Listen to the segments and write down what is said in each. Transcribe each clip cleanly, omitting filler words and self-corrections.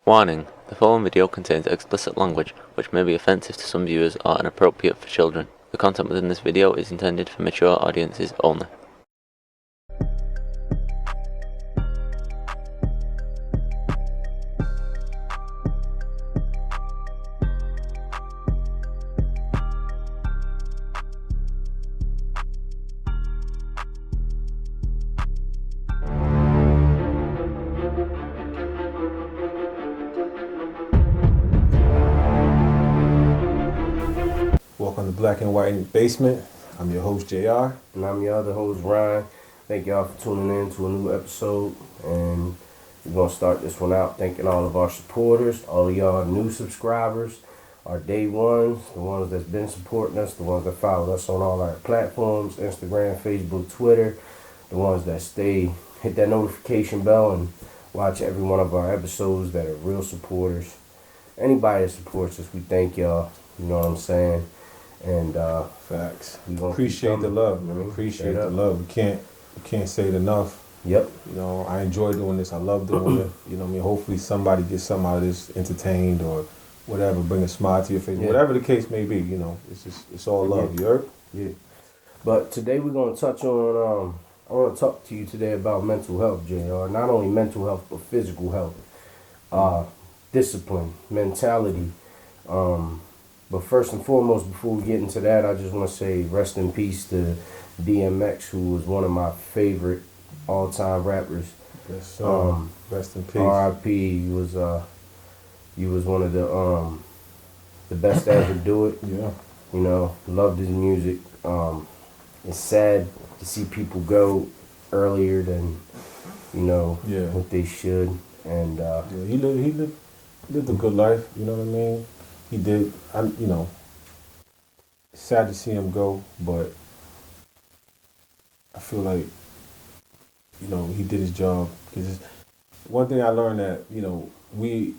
Warning: the following video contains explicit language which may be offensive to some viewers or inappropriate for children. The content within this video is intended for mature audiences only. Welcome to Black and White in the Basement. I'm your host, JR. And I'm your other host, Ryan. Thank y'all for tuning in to a new episode. And we're going to start this one out thanking all of our supporters, all of y'all new subscribers, our day ones, the ones that's been supporting us, the ones that follow us on all our platforms, Instagram, Facebook, Twitter, the ones that hit that notification bell and watch every one of our episodes that are real supporters. Anybody that supports us, we thank y'all. You know what I'm saying? And Facts. we gonna Appreciate the love, man. Mhm. Appreciate Straight the up. love. We can't say it enough. Yep. You know, I enjoy doing this. I love doing it. You know what I mean? Hopefully somebody gets something out of this, entertained or whatever, bring a smile to your face. Yeah. Whatever the case may be, you know, it's all love. Yeah. You heard? Yeah. But today we're going to touch on, I want to talk to you today about mental health, JR. Not only mental health, but physical health. Discipline, mentality. But first and foremost, before we get into that, I just want to say rest in peace to DMX, who was one of my favorite all-time rappers. Yes, rest in peace. R.I.P. He was one of the best to ever do it. Yeah. You know, loved his music. It's sad to see people go earlier than, you know, Yeah. what they should. And Yeah, he lived a good life, you know what I mean? He did. Sad to see him go, but I feel like, you know, he did his job. Because one thing I learned that, you know, we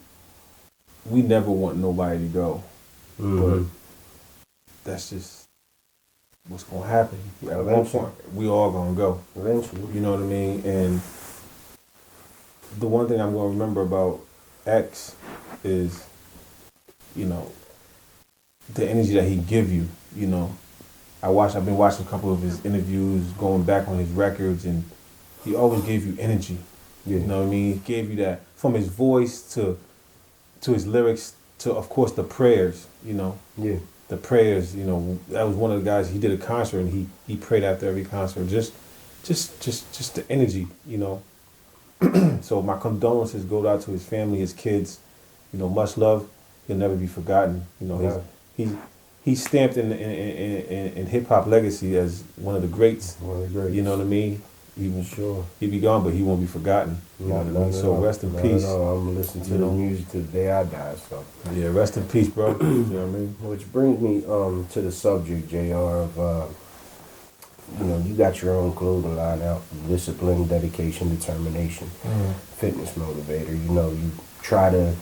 never want nobody to go, but that's just what's gonna happen. At one Eventually. point, we all gonna go. eventually, You know what I mean? And the one thing I'm gonna remember about X is, you know, the energy that he give you. You know, I've been watching a couple of his interviews, going back on his records, and he always gave you energy. yeah, You know what I mean? He gave you that from his voice to his lyrics to, of course, the prayers. You know, yeah, the prayers. You know, that was one of the guys. He did a concert and he prayed after every concert. Just the energy. You know. So my condolences go out to his family, his kids. You know, much love. He'll never be forgotten. You know, he's stamped in hip hop legacy as one of the greats. one of the greats. You know what I mean? Even Sure. he'll be gone, but he won't be forgotten. You know what I mean? So rest in peace. I'm gonna listen to You the know? music to the day I die. So, Yeah, rest in peace, bro. You know what I mean? which brings me to the subject, JR, of you know, you got your own clothing line out: discipline, dedication, determination, fitness motivator. You know, you try to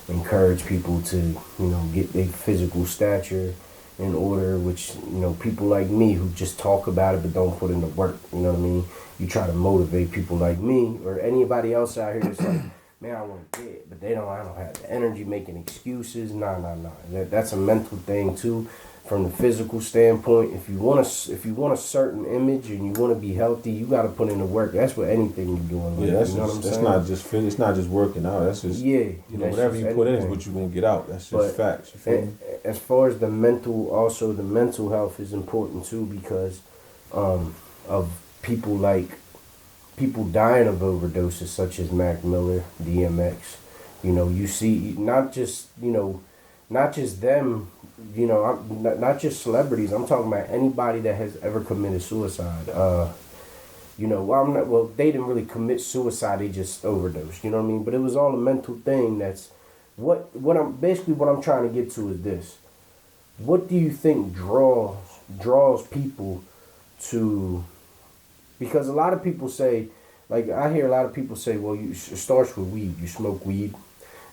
encourage people to, you know, get their physical stature in order, which, you know, people like me who just talk about it but don't put in the work. You know what I mean? You try to motivate people like me or anybody else out here that's like, man, I want to get, but I don't have the energy, making excuses. Nah. That's a mental thing too. From the physical standpoint, if you want a certain image and you want to be healthy, you got to put in the work. That's what anything you're doing. Yeah, you know what I'm saying? it's not just working out. That's just, Yeah, you know, that's whatever just you put in is anything. what you're gonna get out. That's just But facts. You feel me? As far as the mental health is important too, because of people dying of overdoses such as Mac Miller, DMX. You know, you see not just them. You know, not just celebrities. I'm talking about anybody that has ever committed suicide. You know, they didn't really commit suicide. They just overdosed. You know what I mean? But it was all a mental thing. That's what I'm trying to get to is this. What do you think draws people to? Because a lot of people say, like I hear a lot of people say, well, it starts with weed. You smoke weed,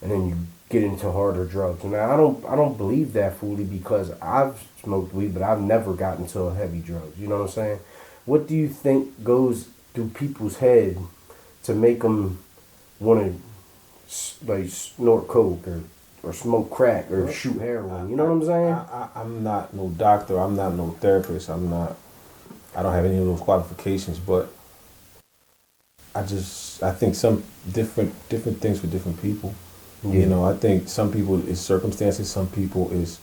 and then you get into harder drugs. And I don't believe that fully, because I've smoked weed, but I've never gotten to heavy drugs. You know what I'm saying? What do you think goes through people's head to make them want to like snort coke or smoke crack or shoot heroin. You know what I'm saying? I'm not no doctor. I'm not no therapist. I'm not. I don't have any of those qualifications. But I think some different things for different people. Yeah. You know, I think some people is circumstances. Some people is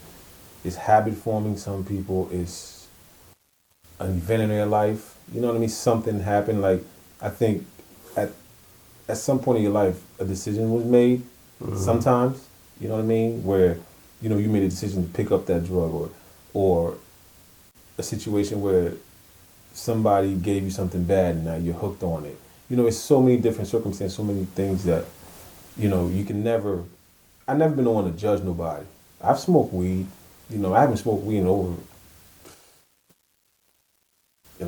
habit forming. Some people is an event in their life. You know what I mean? Something happened. Like I think at some point in your life, a decision was made. Sometimes, you know what I mean, where you know you made a decision to pick up that drug, or a situation where somebody gave you something bad and now you're hooked on it. You know, it's so many different circumstances, so many things that you know you can never. I've never been the one to judge nobody. I've smoked weed. You know, I haven't smoked weed in a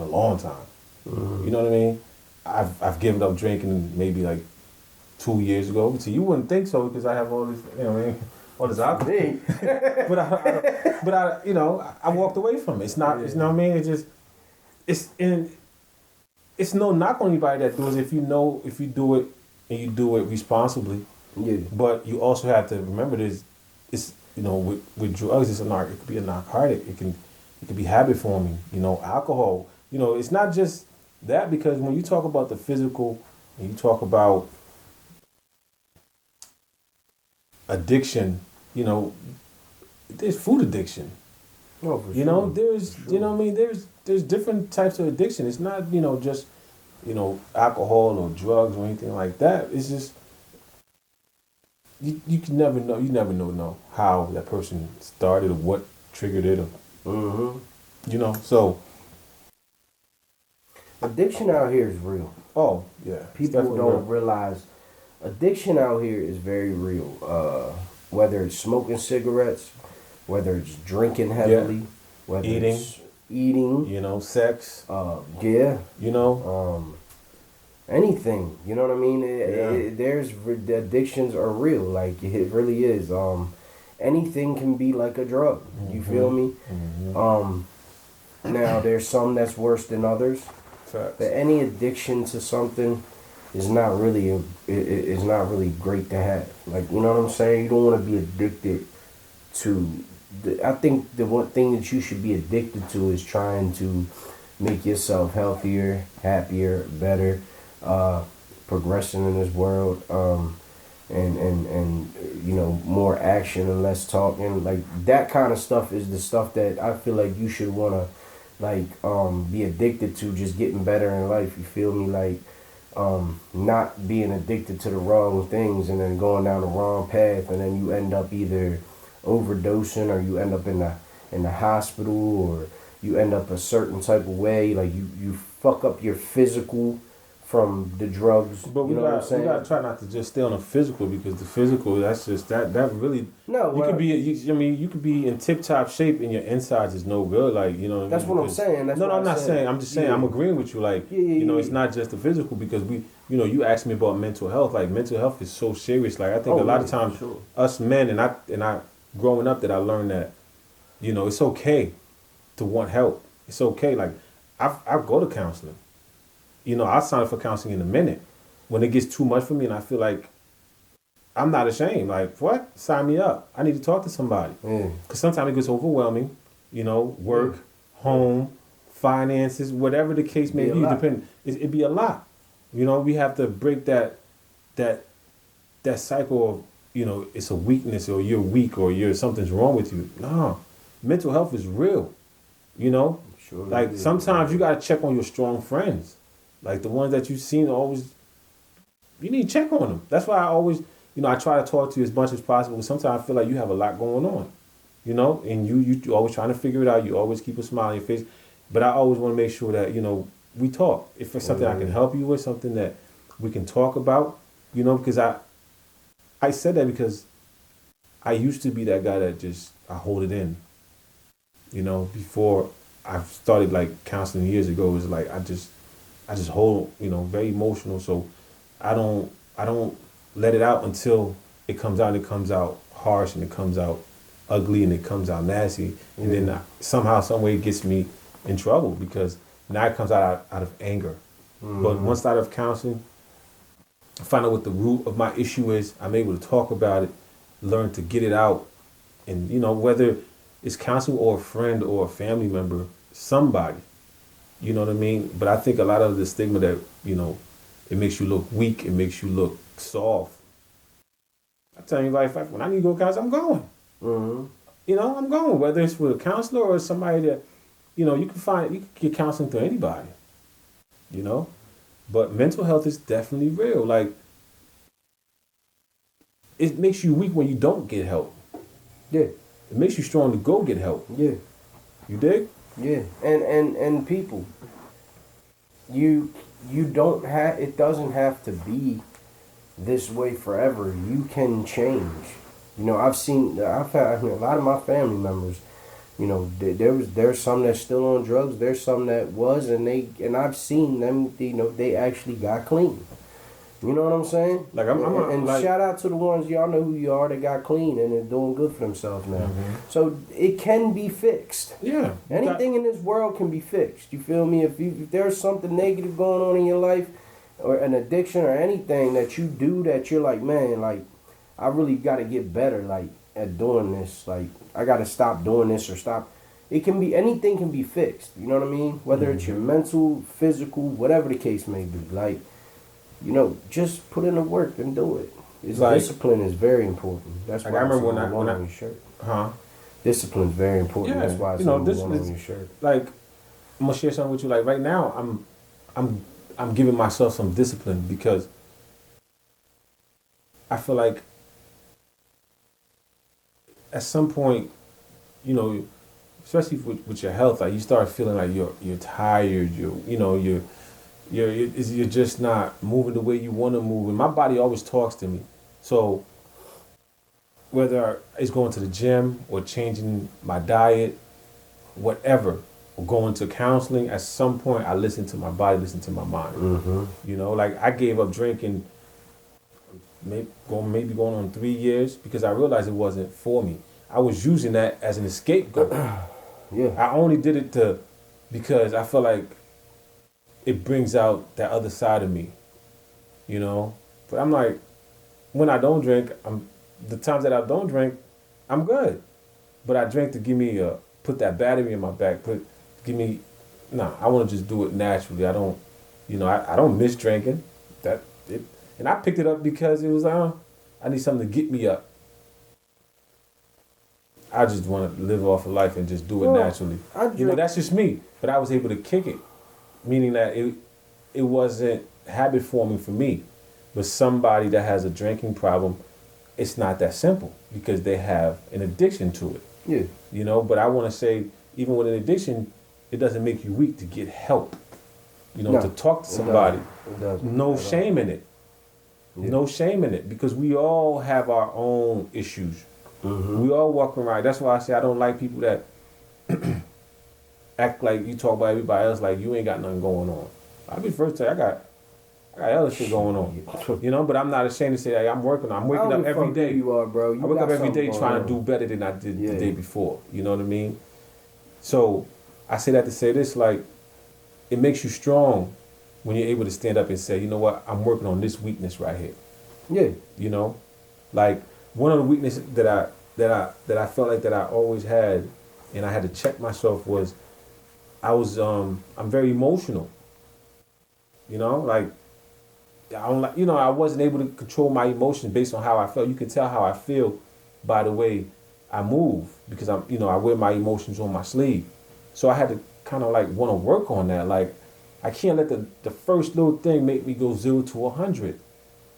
long time. You know what I mean? I've given up drinking maybe like 2 years ago. So you wouldn't think so because I have all this, you know what I mean, all this alcohol. but I, you know, I walked away from it. It's not, you know what I mean? It's no knock on anybody that does it if you do it and you do it responsibly. Yeah. But you also have to remember this. It's you know with drugs, it could be a narcotic. It can be habit forming. You know, alcohol. You know, it's not just that because when you talk about the physical and you talk about addiction, you know, there's food addiction. Oh, for You know, there's you know what I mean. There's different types of addiction. It's not you know just you know alcohol or drugs or anything like that. It's just you can never know. You never know how that person started or what triggered it. Or, you know, so addiction out here is real. oh yeah, it's People definitely don't real. realize addiction out here is very real. Whether it's smoking cigarettes, whether it's drinking heavily, whether it's eating, You know, sex. yeah, You know, anything. You know what I mean? The addictions are real. Like it really is. Anything can be like a drug. You feel me? Now there's some that's worse than others. facts. But any addiction to something is not really is not really great to have. Like you know what I'm saying? You don't want to be addicted to. I think the one thing that you should be addicted to is trying to make yourself healthier, happier, better, progressing in this world, and you know more action and less talking. Like that kind of stuff is the stuff that I feel like you should want to like be addicted to, just getting better in life. You feel me? Like not being addicted to the wrong things and then going down the wrong path, and then you end up either overdosing or you end up in the hospital, or you end up a certain type of way. Like you fuck up your physical from the drugs. But you know what I'm saying? we gotta try not to just stay on the physical because the physical that's just that really No, you could be you could be in tip top shape and your insides is no good, like you know what I That's mean? what I'm saying. That's no, what I'm not saying. I'm just saying I'm agreeing with you. Like you know, it's not just the physical because you know, you asked me about mental health. Like mental health is so serious. Like I think a lot of times us men and I growing up that I learned that you know it's okay to want help. It's okay. Like I go to counseling. You know, I'll sign up for counseling in a minute. When it gets too much for me and I feel like I'm not ashamed. Like, what? Sign me up. I need to talk to somebody. Because sometimes it gets overwhelming. You know, work, home, finances, whatever the case may be. It'd be a lot. You know, we have to break that cycle of, you know, it's a weakness or you're weak or something's wrong with you. No. Mental health is real. You know? Sure like sometimes you gotta check on your strong friends. Like the ones that you've seen always, you need to check on them. That's why I always, you know, I try to talk to you as much as possible. Sometimes I feel like you have a lot going on, you know, and you always trying to figure it out. You always keep a smile on your face. But I always want to make sure that, you know, we talk. If it's something I can help you with, something that we can talk about, you know, because I said that because I used to be that guy that just, I hold it in, you know, before I started like counseling years ago. It was like, I just hold, you know, very emotional. So I don't let it out until it comes out, and it comes out harsh, and it comes out ugly, and it comes out nasty. And then somehow, some way it gets me in trouble because now it comes out of anger. But once out of counseling, find out what the root of my issue is. I'm able to talk about it, learn to get it out, and whether it's counseling or a friend or a family member, somebody. You know what I mean? But I think a lot of the stigma that it makes you look weak, it makes you look soft. I tell anybody, when I need to go to counseling, I'm going. I'm going. Whether it's with a counselor or somebody that, you can get counseling through anybody. But mental health is definitely real. Like, it makes you weak when you don't get help. Yeah. It makes you strong to go get help. Yeah. You dig? Yeah. And people, you don't have, it doesn't have to be this way forever. You can change. I've had a lot of my family members, there's some that's still on drugs, there's some that was, and I've seen them, they actually got clean. You know what I'm saying? Like and shout out to the ones, y'all know who you are, that got clean and are doing good for themselves now. So it can be fixed. Yeah. Anything in this world can be fixed. You feel me? If there's something negative going on in your life, or an addiction or anything that you do that you're like, man, like, I really got to get better, like, at doing this. Like, I got to stop doing this or stop. It can be, anything can be fixed. You know what I mean? Whether it's your mental, physical, whatever the case may be. Like, just put in the work and do it. Discipline is very important. That's why I remember when I on your shirt. Huh? Discipline is very important. Yeah, That's why it's on your shirt. Like, I'm gonna share something with you. Like right now, I'm giving myself some discipline because I feel like at some point, especially with your health, like you start feeling like you're tired. You're just not moving the way you want to move, and my body always talks to me. So whether it's going to the gym or changing my diet, whatever, or going to counseling, at some point I listen to my body, listen to my mind. Like I gave up drinking maybe going on 3 years because I realized it wasn't for me. I was using that as an scapegoat. Yeah. I only did it because I felt like it brings out that other side of me, But I'm like, when I don't drink, the times that I don't drink, I'm good. But I drink to put that battery in my back, I want to just do it naturally. I don't, I don't miss drinking. And I picked it up because it was I need something to get me up. I just want to live off of life and just do it naturally. That's just me. But I was able to kick it, meaning that it wasn't habit forming for me. But somebody that has a drinking problem, it's not that simple because they have an addiction to it. Yeah. But I want to say, even with an addiction, it doesn't make you weak to get help. To talk to somebody. It doesn't. No shame in it. Yeah. No shame in it because we all have our own issues. We all walk around. That's why I say I don't like people that act like you talk about everybody else like you ain't got nothing going on. I'll be the first to tell you, I got other shit going on. But I'm not ashamed to say that I'm working. I'm waking up every day. You are, bro. I wake up every day trying to do better than I did the day before. You know what I mean? So I say that to say this, like, it makes you strong when you're able to stand up and say, you know what, I'm working on this weakness right here. Yeah. Like one of the weaknesses that I felt like that I always had, and I had to check myself was, I'm very emotional. Like I don't like, I wasn't able to control my emotions based on how I felt. You can tell how I feel by the way I move because I wear my emotions on my sleeve. So I had to kind of like want to work on that. Like I can't let the first little thing make me go 0 to 100.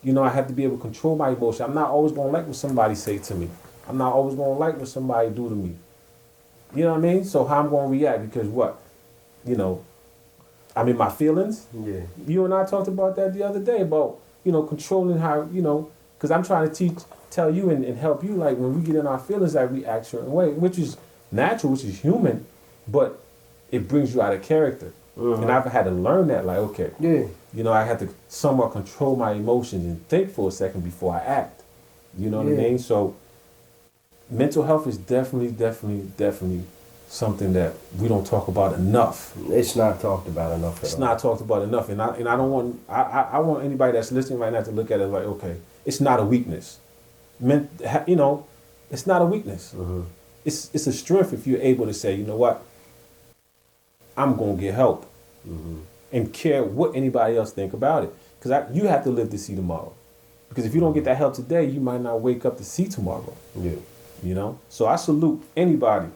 I have to be able to control my emotion. I'm not always going to like what somebody say to me. I'm not always going to like what somebody do to me. You know what I mean? So how I'm going to react because what? I'm in my feelings. Yeah. You and I talked about that the other day about, controlling how, because I'm trying to tell you and help you, like when we get in our feelings, like we act a certain way, which is natural, which is human, but it brings you out of character. And I've had to learn that, like, okay. Yeah. I had to somewhat control my emotions and think for a second before I act. You know what I mean? So mental health is definitely something that we don't talk about enough. It's not talked about enough at It's all. not talked about enough, and I don't want I want anybody that's listening right now to look at it like, okay, it's not a weakness. You know, it's not a weakness. Mm-hmm. It's a strength if you're able to say, you know what, I'm gonna get help, and care what anybody else think about it, because you have to live to see tomorrow. Because if you don't get that help today, you might not wake up to see tomorrow. Yeah. You know, so I salute anybody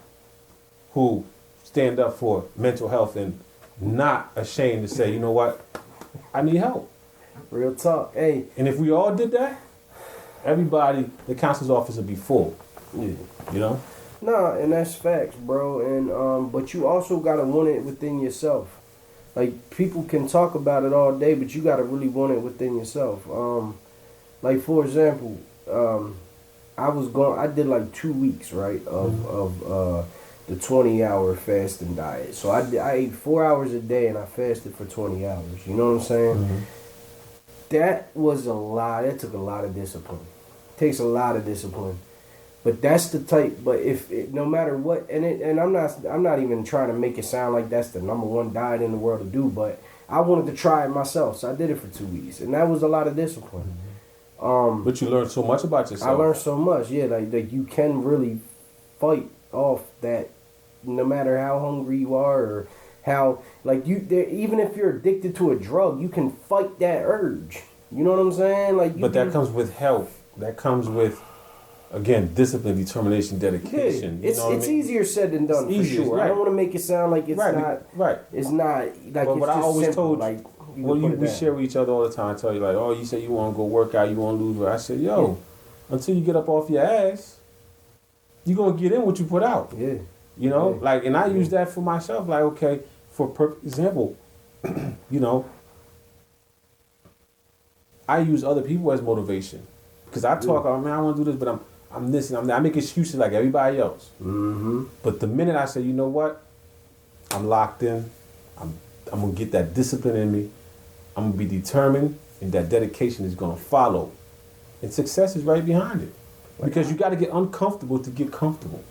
who stand up for mental health and not ashamed to say, you know what, I need help. Real talk. Hey. And if we all did that, everybody, the counselor's office would be full. Yeah. You know? Nah, and that's facts, bro. And but you also gotta want it within yourself. Like, people can talk about it all day, but you gotta really want it within yourself. Like, for example, I did like 2 weeks, right, of the 20-hour fasting diet. So I ate 4 hours a day and I fasted for 20 hours. You know what I'm saying? Mm-hmm. That was a lot. That took a lot of discipline. Takes a lot of discipline. But that's the type. But no matter what, and I'm not even trying to make it sound like that's the number one diet in the world to do. But I wanted to try it myself, so I did it for 2 weeks, and that was a lot of discipline. But you learned so much about yourself. I learned so much. Yeah, like you can really fight off that, no matter how hungry you are or how even if you're addicted to a drug, you can fight that urge. You know what I'm saying? Like, but that comes with health. That comes with, again, discipline, determination, dedication. Yeah, it's easier said than done, for sure. Right. I don't want to make it sound like it's not. Right. It's not like. But it's what I just always simple. told, like, we share with each other all the time. I tell you, like, oh, you say you want to go work out, you want to lose weight. I said, yo, until you get up off your ass, you're gonna get in what you put out. Yeah. You know, Yeah. like, and I use that for myself. Like, okay, for example, you know, I use other people as motivation, because I talk, I want to do this, but I'm this and I'm that. I make excuses like everybody else. Mm-hmm. But the minute I say, you know what, I'm locked in, I'm gonna get that discipline in me, I'm gonna be determined, and that dedication is gonna follow, and success is right behind it. Because you got to get uncomfortable to get comfortable.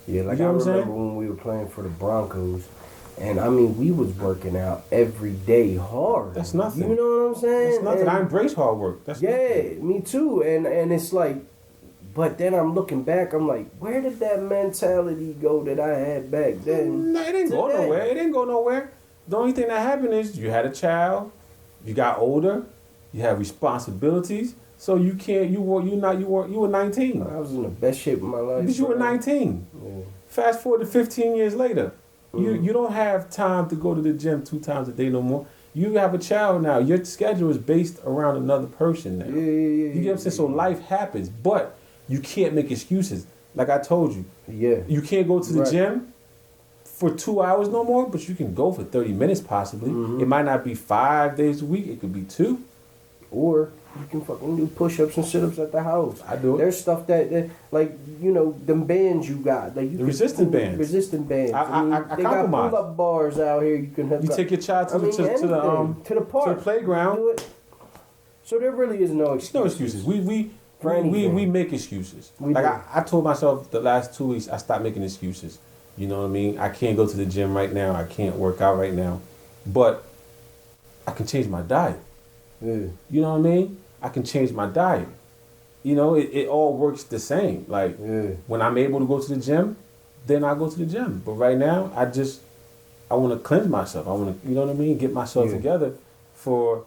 Yeah, like, you know I what I'm remember saying? when we were playing for the Broncos, and I mean, we was working out every day hard. That's nothing. You know what I'm saying? That's nothing. And I embrace hard work. That's yeah, nothing. me too. And it's like, but then I'm looking back, I'm like, where did that mentality go that I had back then? No, it didn't go today? nowhere. It didn't go nowhere. The only thing that happened is you had a child, you got older, you have responsibilities. So you can't. You were 19. I was in the best shape of my life. Because you were bro. 19. Yeah. Fast forward to 15 years later. You don't have time to go to the gym 2 times a day no more. You have a child now. Your schedule is based around another person now. Yeah. You get what I'm saying? So life happens, but you can't make excuses. Like I told you, Yeah. you can't go to the Right. gym for 2 hours no more, but you can go for 30 minutes possibly. Mm-hmm. It might not be 5 days a week. It could be 2. Or you can fucking do push-ups and sit-ups at the house. I do it. There's stuff that like, you know, them bands you got. Like, you The can resistant pull- bands. Resistant bands. I they got compromise. pull-up bars out here. You can have. You take your child to anything. to the park. to the playground. Do it. So there really is no excuse. No excuses. We For anything. make excuses. We like do. I told myself the last 2 weeks I stopped making excuses. You know what I mean? I can't go to the gym right now. I can't work out right now. But I can change my diet. Yeah. You know what I mean? I can change my diet. You know, it all works the same. Like Yeah. when I'm able to go to the gym, then I go to the gym. But right now I want to cleanse myself. I want to, you know what I mean? Get myself Yeah. together for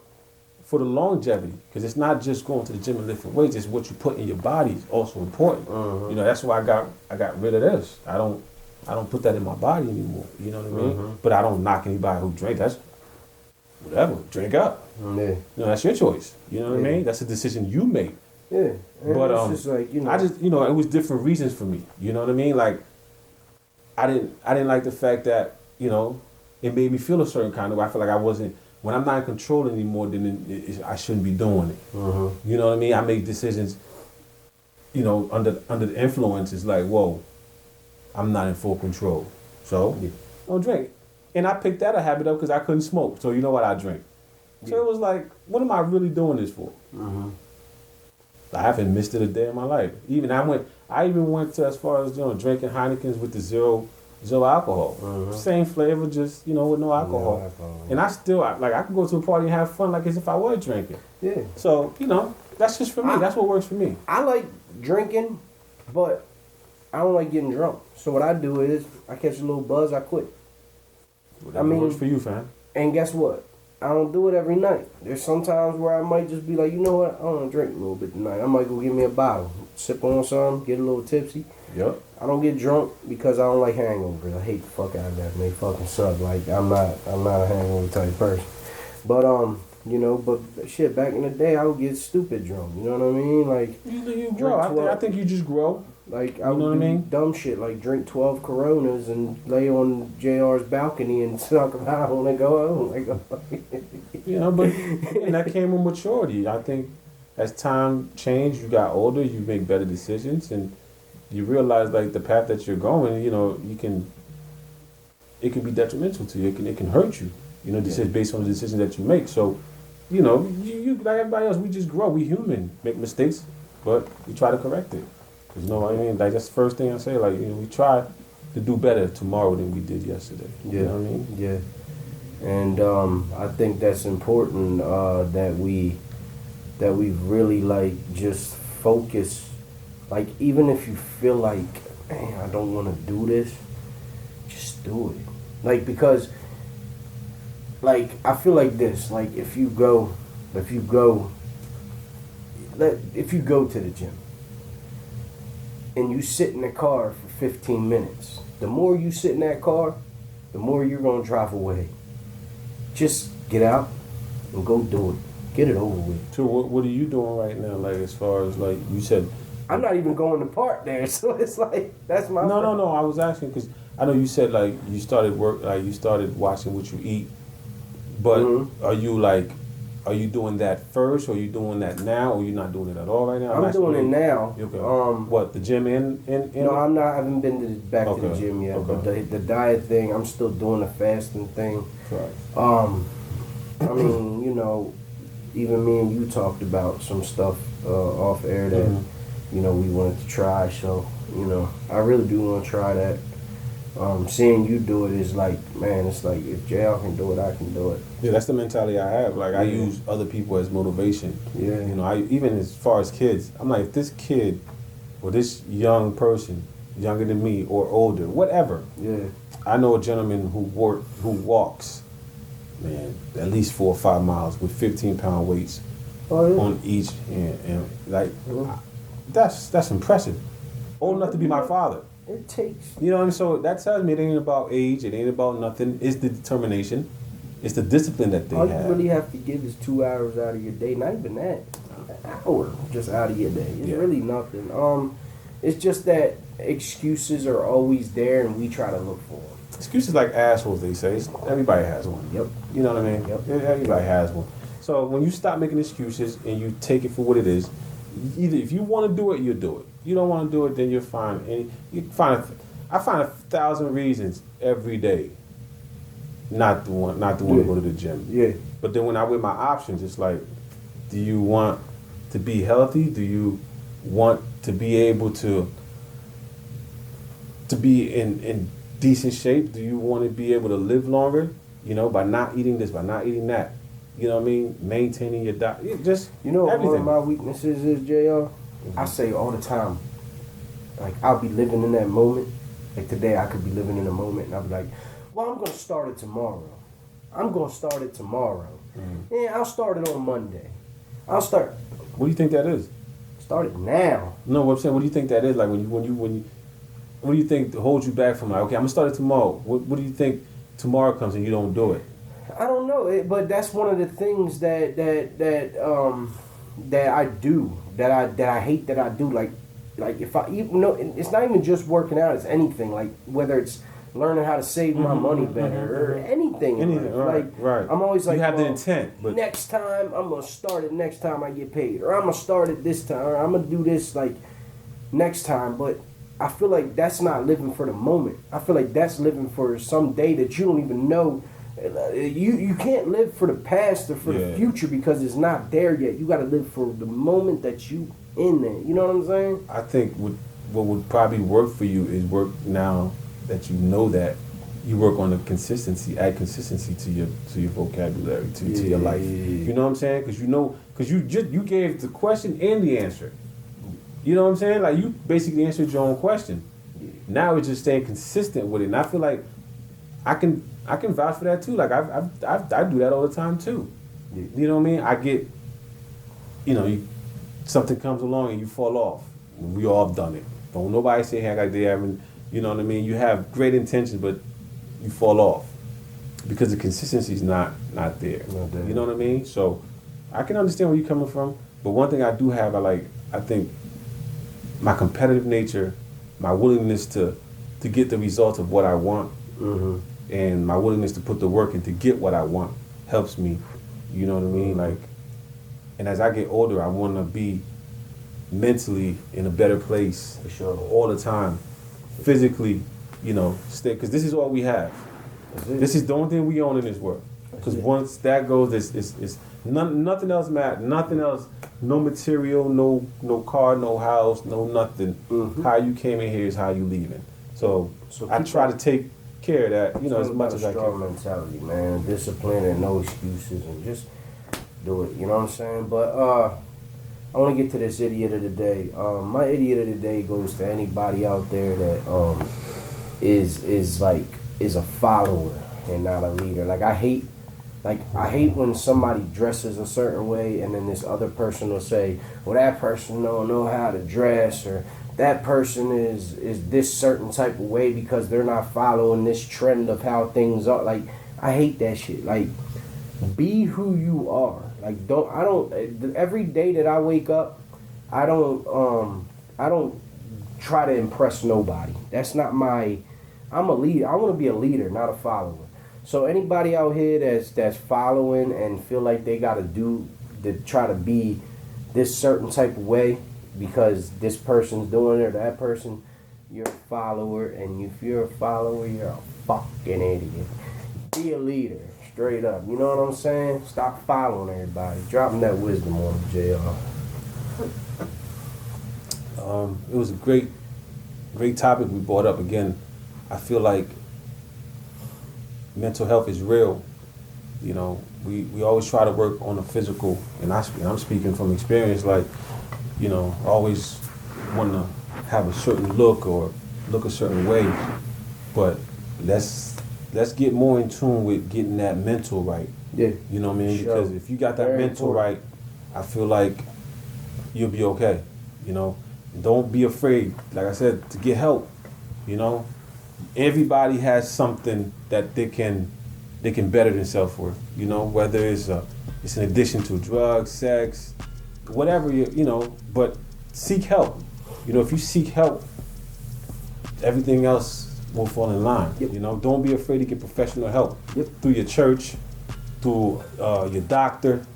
the longevity, because it's not just going to the gym and lifting weights. It's what you put in your body is also important. Uh-huh. You know, that's why I got rid of this. I don't put that in my body anymore. You know what I mean? Uh-huh. But I don't knock anybody who drink. That's whatever. Drink up. Yeah. You know, that's your choice. You know what Yeah. I mean? That's a decision you make. Yeah. And But it's just like, you know. I just, you know, it was different reasons for me. You know what I mean? Like I didn't like the fact that, you know, it made me feel a certain kind of way. I feel like I wasn't. When I'm not in control anymore, then I shouldn't be doing it. Uh-huh. You know what I mean? I make decisions, you know, under the influence. It's like, whoa, I'm not in full control. So, don't drink. And I picked that a habit up because I couldn't smoke. So you know what? I drink. So it was like, what am I really doing this for? Uh-huh. I haven't missed it a day in my life. I even went to as far as, you know, drinking Heinekens with the zero zero alcohol. Same flavor, just with no alcohol. No alcohol. And I can go to a party and have fun like as if I was drinking. Yeah. So that's just for me. That's what works for me. I like drinking, but I don't like getting drunk. So what I do is I catch a little buzz, I quit. Whatever works for you, fam. And guess what? I don't do it every night. There's some times where I might just be like, you know what? I want to drink a little bit tonight. I might go get me a bottle, sip on some, get a little tipsy. Yep. I don't get drunk because I don't like hangovers. I hate the fuck out of that. They fucking suck. Like I'm not a hangover type person. But but shit, back in the day I would get stupid drunk. You know what I mean? Like You grow. I think you just grow. Like I You know would what I do mean? dumb shit like drink 12 Coronas and lay on JR's balcony and talk about I want to go home. Like, But and that came with maturity. I think as time changed, you got older, you make better decisions, and you realize like the path that you're going. It can be detrimental to you. It can hurt you. Decisions based on the decisions that you make. So, you like everybody else, we just grow. We human, make mistakes, but we try to correct it. Cause you know what I mean? Like that's the first thing I say. Like we try to do better tomorrow than we did yesterday. Yeah. You know what I mean? Yeah. And I think that's important that we really like just focus. Like even if you feel like, man, I don't want to do this, just do it. Like because, like I feel like this. Like if you go to the gym and you sit in the car for 15 minutes, the more you sit in that car, the more you're gonna drive away. Just get out and go do it. Get it over with. So what are you doing right now? Like as far as like you said. I'm not even going to park there, so it's like that's my. No. I was asking because I know you said like you started watching what you eat, but are you doing that first, or are you doing that now, or you not doing it at all right now? I'm doing it now. Okay. What, the gym in? No, I'm not. I haven't been back to the gym yet. Okay. But the diet thing, I'm still doing the fasting thing. Right. I mean, even me and you talked about some stuff off air that we wanted to try. So I really do want to try that. Seeing you do it is like, man, it's like if JL can do it, I can do it. Yeah, that's the mentality I have. Like I use other people as motivation. Yeah. I even as far as kids, I'm like, if this kid or this young person, younger than me or older, whatever. Yeah. I know a gentleman who walks, man, at least 4 or 5 miles with 15-pound weights on each hand, and like that's impressive. Old enough to be my father. It takes. You know what I mean? So that tells me it ain't about age. It ain't about nothing. It's the determination. It's the discipline that they All have. you really have to give is 2 hours out of your day. Not even that. An hour just out of your day. It's really nothing. It's just that excuses are always there, and we try to look for them. Excuses like assholes, they say. Everybody has one. Yep. You know what I mean? Yep. Everybody has one. So when you stop making excuses and you take it for what it is, either if you want to do it, you do it. You don't want to do it, then you're fine. And I find 1,000 reasons every day not to want to go to the gym. Yeah. But then when I weigh my options, it's like, do you want to be healthy? Do you want to be able to be in decent shape? Do you want to be able to live longer? By not eating this, by not eating that. You know what I mean? Maintaining your diet. Just what everything. one of my weaknesses is, JR? I say all the time, like, I'll be living in that moment. Like, today I could be living in a moment, and I'll be like, well, I'm going to start it tomorrow. Yeah, I'll start it on Monday. I'll start. What do you think that is? Start it now. No, what I'm saying, what do you think that is? Like, when you what do you think holds you back from like, okay, I'm going to start it tomorrow. What do you think tomorrow comes and you don't do it? I don't know, but that's one of the things that I do, that I hate that I do. Like if I it's not even just working out. It's anything. Like whether it's learning how to save my money better or anything. Right. I'm always like, you have the intent, but next time I'm gonna start it. Next time I get paid, or I'm gonna start it this time, or I'm gonna do this like next time. But I feel like that's not living for the moment. I feel like that's living for some day that you don't even know. You can't live for the past or for the future because it's not there yet. You got to live for the moment that you in there. You know what I'm saying? I think what would probably work for you is work now that you know that you work on the consistency, add consistency to your vocabulary, to your life. You know what I'm saying? Because you gave the question and the answer. You know what I'm saying? Like, you basically answered your own question. Now it's just staying consistent with it, and I feel like I can vouch for that too. Like, I do that all the time too. You know what I mean? I get, something comes along and you fall off. We all have done it. Don't nobody say, hey, I got there. You know what I mean? You have great intentions, but you fall off because the consistency is not there. You know what I mean? So I can understand where you're coming from, but one thing I do have, I think my competitive nature, my willingness to get the results of what I want, and my willingness to put the work in to get what I want helps me. You know what I mean? Like, and as I get older, I want to be mentally in a better place For sure. all the time. Physically, stay, because this is all we have. This is the only thing we own in this world. Because once that goes, it's nothing else matters. Nothing else. No material, no car, no house, no nothing. How you came in here is how you leaving. So I try to take care of that, as much as I can. Strong mentality, man. Discipline and no excuses, and just do it. You know what I'm saying? But I want to get to this idiot of the day. My idiot of the day goes to anybody out there that is a follower and not a leader. Like, I hate when somebody dresses a certain way and then this other person will say, well, that person don't know how to dress, or that person is this certain type of way because they're not following this trend of how things are. Like, I hate that shit. Like, be who you are. Like, every day that I wake up, I don't try to impress nobody. That's not I'm a leader. I want to be a leader, not a follower. So anybody out here that's following and feel like they got to try to be this certain type of way because this person's doing it or that person, you're a follower. And if you're a follower, you're a fucking idiot. Be a leader, straight up. You know what I'm saying? Stop following everybody. Dropping that wisdom on them, JR. It was a great topic we brought up. Again, I feel like mental health is real. We always try to work on the physical, and I'm speaking from experience. Like, I always want to have a certain look or look a certain way, but let's get more in tune with getting that mental right. Yeah. You know what I mean? Sure. Because if you got that Very mental important. right, I feel like you'll be okay. Don't be afraid, like I said, to get help. Everybody has something that they can better themselves with. Whether it's an addiction to drugs, sex, whatever but seek help. If you seek help, everything else will fall in line. Yep. Don't be afraid to get professional help. Yep. Through your church, through your doctor.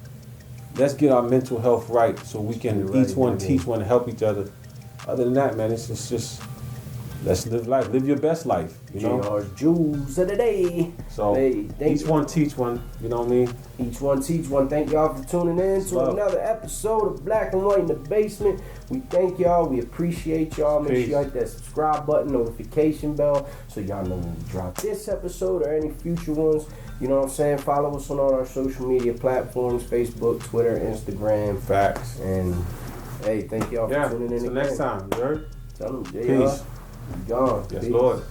Let's get our mental health right so we can each one teach one and help each other. Other than that, man, it's just let's live life. Live your best life, JR's Jewels of the day. So each one teach one, you know what I mean? Each one teach one. Thank y'all for tuning in to another episode of Black and White in the Basement. We thank y'all. We appreciate y'all. Make sure you hit that subscribe button, notification bell, so y'all know when we drop this episode or any future ones. You know what I'm saying? Follow us on all our social media platforms, Facebook, Twitter, Instagram. Facts. And, hey, thank y'all for tuning in. Until next time, you heard? Tell them, JR. Peace. You gone. Yes, Peace. Lord.